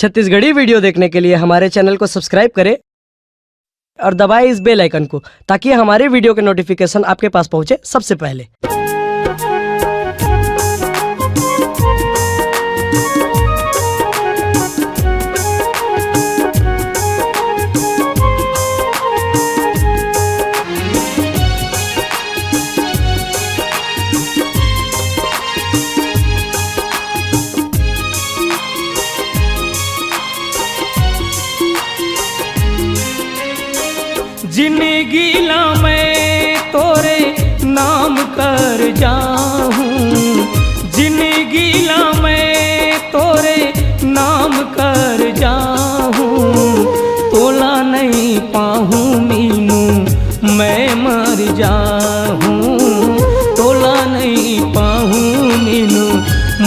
Chhattisgarhi video देखने के लिए हमारे चैनल को सब्सक्राइब करें और दबाएं इस बेल आइकन को ताकि हमारे वीडियो के नोटिफिकेशन आपके पास पहुंचे सबसे पहले। जिंदगी ला मैं तोरे नाम कर जाऊं, जिंदगी ला मैं तोरे नाम कर जाऊं, तोला नहीं पाहूं मीनू मैं मर जाऊं, तोला नहीं पाहूं मीनू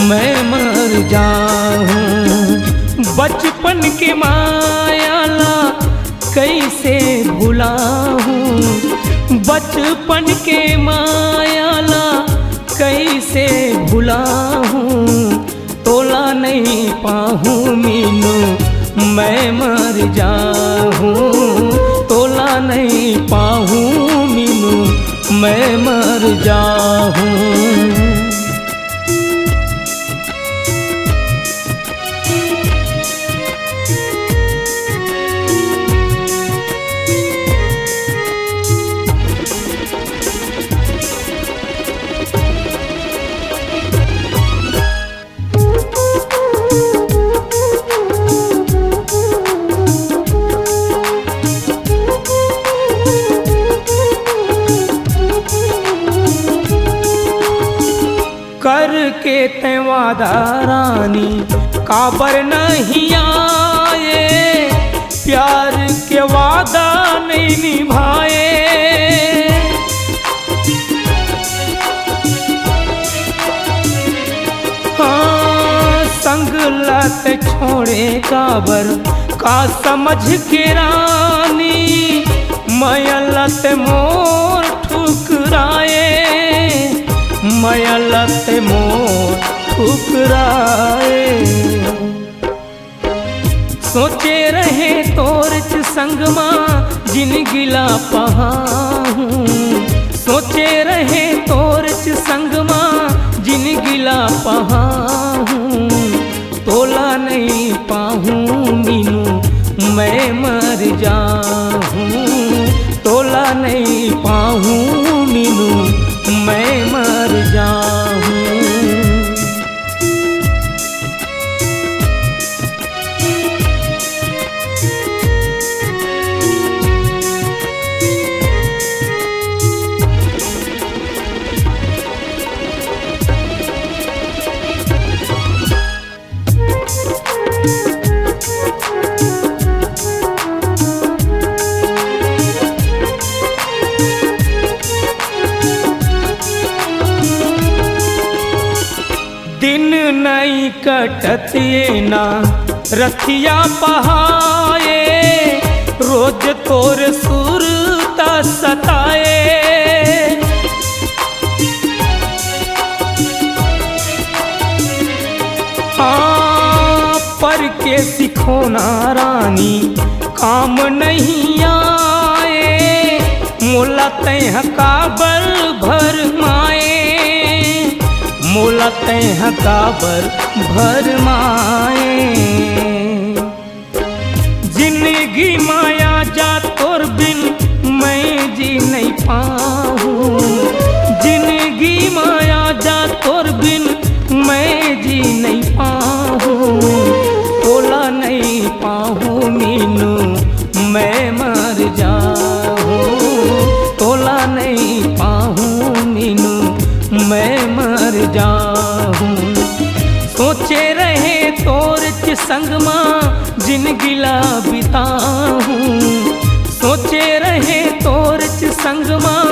मैं मर जाऊं। बचपन के मायाला कैसे भुलाऊं, बचपन के मायाला कैसे भुलाऊं, तोला नहीं पाहूं मीनू मैं मर जाऊं, तोला नहीं पाहूं मीनू मैं मर जाऊं। करके ते वादा रानी काबर नहीं आए, प्यार के वादा नहीं निभाए, हाँ संग लत छोड़े काबर का समझ के रानी, मयलत मोर ठुकराए, मयलत मोर ठुकराए। सोचे रहे तोर संग माँ जिंदगी ला पहाऊं, सोचे रहे तोर संग माँ जिंदगी ला पहाऊं, तोला नहीं पाहूं मीनू मैं मर जाऊं, तोला नहीं पाहूं मीनू मैं मर जाऊं। दिन नहीं कटत ये ना रथिया पहाए, रोज तोर सुरता सताए, हाँ पर के सिखोना रानी काम नहीं आए, मोला तैह काबर भर माए, मोला तैह काबर भर माए। जिंदगी माया जा तोर बिन मैं जी नहीं पाऊं, जिंदगी माया जा तोर बिन मैं जी नहीं पाऊं, तोला नहीं पाहूं मीनू मैं मर जाऊं, तोला नहीं पाहूं मीनू मैं मर जाऊं। सोचे रहे तोर संग माँ जिंदगी ला बिताऊं, सोचे रहे तोर संग माँ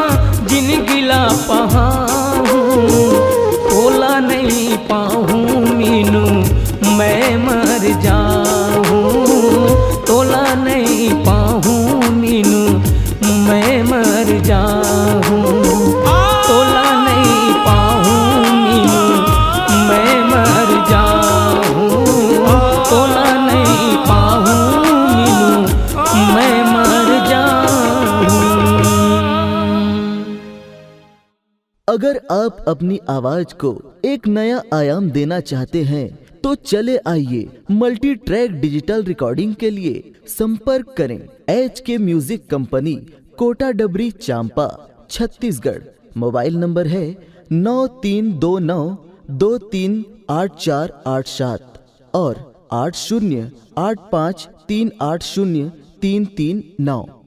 जिंदगी ला पहाऊं, तोला नहीं पाहूं मीनू मैं मर जाऊं, तोला नहीं पाहूं मीनू मैं मर जाऊं, तोला नहीं पाहूं मीनू मैं मर जाऊं, तोला नहीं अगर आप अपनी आवाज को एक नया आयाम देना चाहते हैं तो चले आइए मल्टी ट्रैक डिजिटल रिकॉर्डिंग के लिए संपर्क करें HK म्यूजिक कंपनी, कोटा डबरी, चांपा, छत्तीसगढ़। मोबाइल नंबर है 9329238487 और 8085380339।